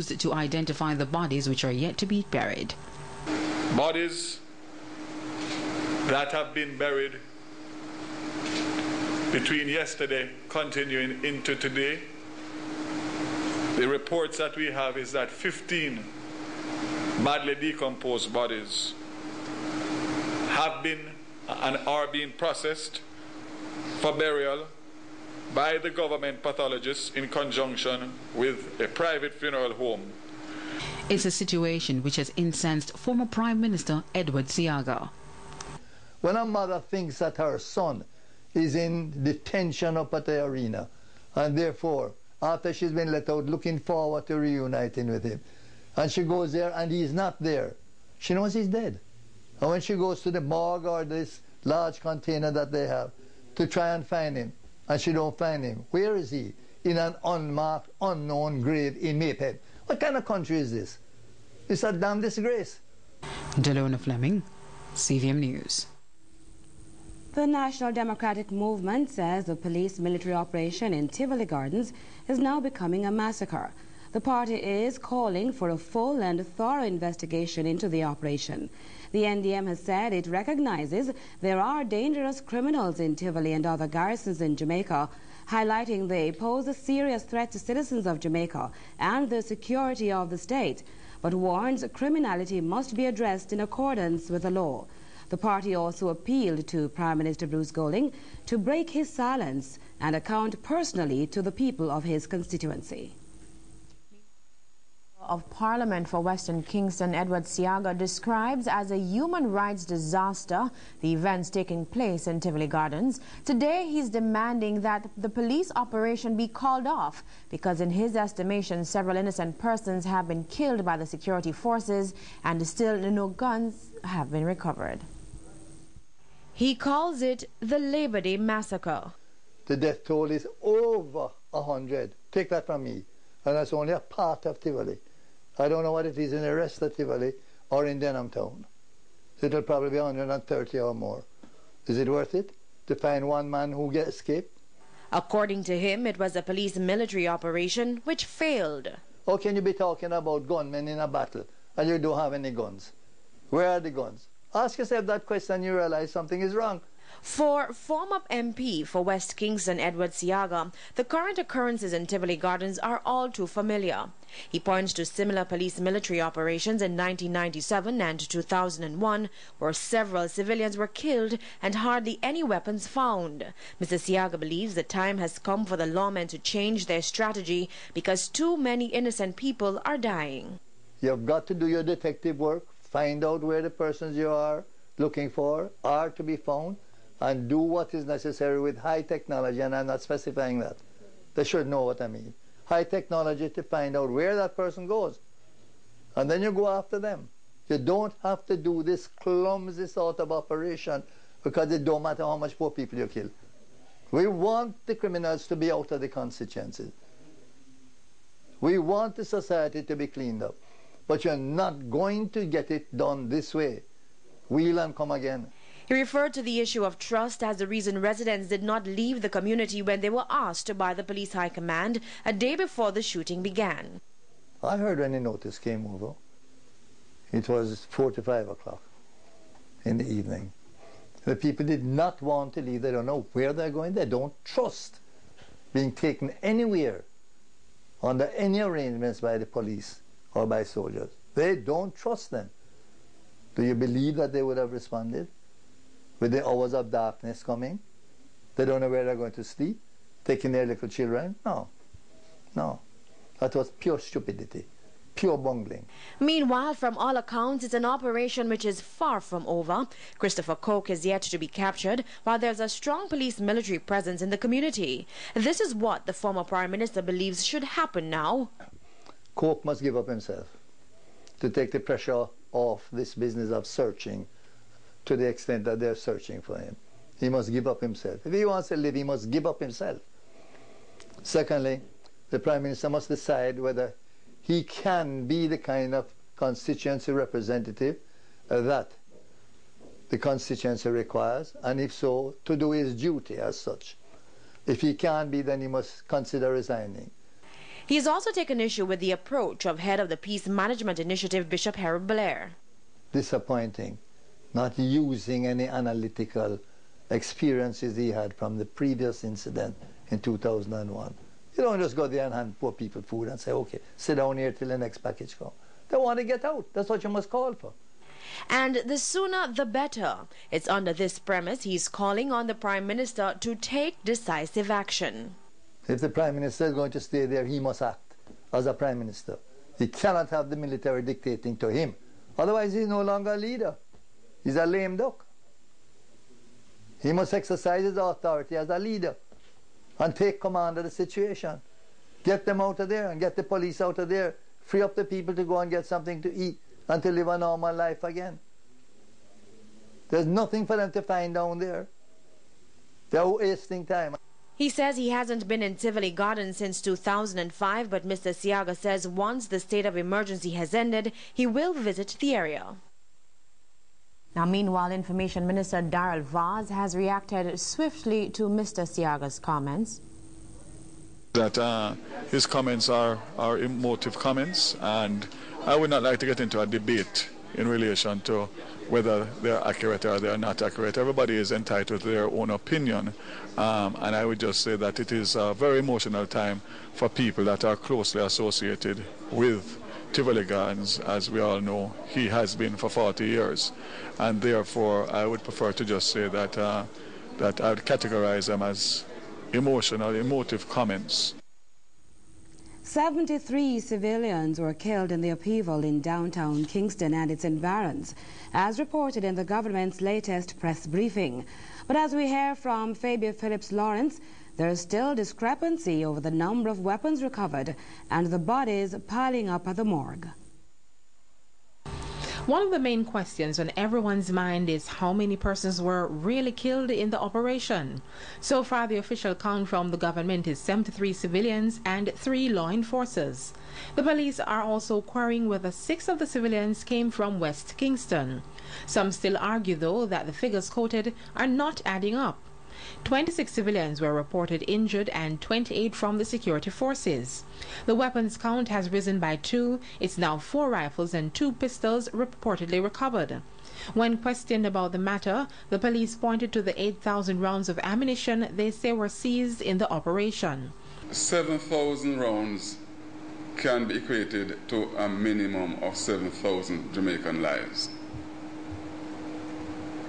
to identify the bodies which are yet to be buried. Bodies that have been buried between yesterday continuing into today. The reports that we have is that 15 badly decomposed bodies have been and are being processed for burial by the government pathologists in conjunction with a private funeral home. It's a situation which has incensed former Prime Minister Edward Seaga. When a mother thinks that her son is in detention up at the arena, and therefore, after she's been let out, looking forward to reuniting with him, and she goes there and he's not there, she knows he's dead. And when she goes to the morgue or this large container that they have to try and find him, and she don't find him, where is he? In an unmarked, unknown grave in Mayhead. What kind of country is this? It's a damn disgrace. Delona Fleming, CVM News. The National Democratic Movement says the police-military operation in Tivoli Gardens is now becoming a massacre. The party is calling for a full and thorough investigation into the operation. The NDM has said it recognizes there are dangerous criminals in Tivoli and other garrisons in Jamaica, highlighting they pose a serious threat to citizens of Jamaica and the security of the state, but warns criminality must be addressed in accordance with the law. The party also appealed to Prime Minister Bruce Golding to break his silence and account personally to the people of his constituency. Of Parliament for Western Kingston, Edward Seaga, describes as a human rights disaster the events taking place in Tivoli Gardens. Today, he's demanding that the police operation be called off because, in his estimation, several innocent persons have been killed by the security forces and still no guns have been recovered. He calls it the Labor Day massacre. The death toll is over 100. Take that from me. And that's only a part of Tivoli. I don't know what it is in the rest of Tivoli or in Denham Town. It'll probably be 130 or more. Is it worth it to find one man who escaped? According to him, it was a police-military operation which failed. How can you be talking about gunmen in a battle and you don't have any guns? Where are the guns? Ask yourself that question and you realize something is wrong. For former MP for West Kingston, Edward Seaga, the current occurrences in Tivoli Gardens are all too familiar. He points to similar police-military operations in 1997 and 2001, where several civilians were killed and hardly any weapons found. Mr. Seaga believes the time has come for the lawmen to change their strategy because too many innocent people are dying. You've got to do your detective work, find out where the persons you are looking for are to be found, and do what is necessary with high technology, and I'm not specifying that. They should know what I mean. High technology to find out where that person goes. And then you go after them. You don't have to do this clumsy sort of operation because it don't matter how much poor people you kill. We want the criminals to be out of the constituencies. We want the society to be cleaned up. But you're not going to get it done this way. Wheel and come again. He referred to the issue of trust as the reason residents did not leave the community when they were asked by the police high command a day before the shooting began. I heard when the notice came over. It was 4 to 5 o'clock in the evening. The people did not want to leave. They don't know where they're going. They don't trust being taken anywhere under any arrangements by the police or by soldiers. They don't trust them. Do you believe that they would have responded? With the hours of darkness coming, they don't know where they're going to sleep, taking their little children? No. No. That was pure stupidity, pure bungling. Meanwhile, from all accounts, it's an operation which is far from over. Christopher Coke is yet to be captured, while there's a strong police-military presence in the community. This is what the former Prime Minister believes should happen now. Coke must give up himself to take the pressure off this business of searching to the extent that they're searching for him. He must give up himself. If he wants to live, he must give up himself. Secondly, the Prime Minister must decide whether he can be the kind of constituency representative that the constituency requires, and if so, to do his duty as such. If he can't be, then he must consider resigning. He has also taken issue with the approach of head of the Peace Management Initiative, Bishop Harold Blair. Disappointing, not using any analytical experiences he had from the previous incident in 2001. You don't just go there and hand poor people food and say, okay, sit down here till the next package comes. They want to get out. That's what you must call for. And the sooner the better. It's under this premise he's calling on the Prime Minister to take decisive action. If the Prime Minister is going to stay there, he must act as a Prime Minister. He cannot have the military dictating to him. Otherwise, he's no longer a leader. He's a lame duck. He must exercise his authority as a leader and take command of the situation. Get them out of there and get the police out of there. Free up the people to go and get something to eat and to live a normal life again. There's nothing for them to find down there. They're wasting time. He says he hasn't been in Tivoli Gardens since 2005, but Mr. Seaga says once the state of emergency has ended, he will visit the area. Now, meanwhile, Information Minister Darrell Vaz has reacted swiftly to Mr. Seaga's comments. That his comments are emotive comments, and I would not like to get into a debate in relation to whether they're accurate or they're not accurate. Everybody is entitled to their own opinion, and I would just say that it is a very emotional time for people that are closely associated with Tivoli Gardens. As we all know, he has been for 40 years, and therefore I would prefer to just say that that I would categorize them as emotive comments. 73 civilians were killed in the upheaval in downtown Kingston and its environs, as reported in the government's latest press briefing. But as we hear from Fabia Phillips-Lawrence, there is still discrepancy over the number of weapons recovered and the bodies piling up at the morgue. One of the main questions on everyone's mind is how many persons were really killed in the operation. So far, the official count from the government is 73 civilians and 3 law enforcers. The police are also querying whether 6 of the civilians came from West Kingston. Some still argue, though, that the figures quoted are not adding up. 26 civilians were reported injured and 28 from the security forces. The weapons count has risen by 2. It's now 4 rifles and 2 pistols reportedly recovered. When questioned about the matter, the police pointed to the 8,000 rounds of ammunition they say were seized in the operation. 7,000 rounds can be equated to a minimum of 7,000 Jamaican lives.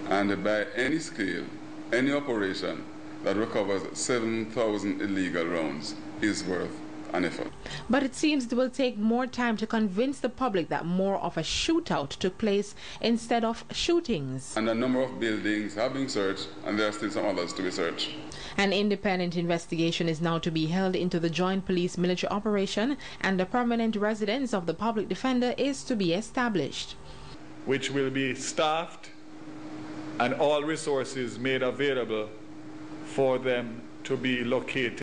And by any scale, any operation that recovers 7,000 illegal rounds is worth an effort. But it seems it will take more time to convince the public that more of a shootout took place instead of shootings. And a number of buildings have been searched, and there are still some others to be searched. An independent investigation is now to be held into the joint police military operation, and the permanent residence of the public defender is to be established, which will be staffed and all resources made available for them to be located.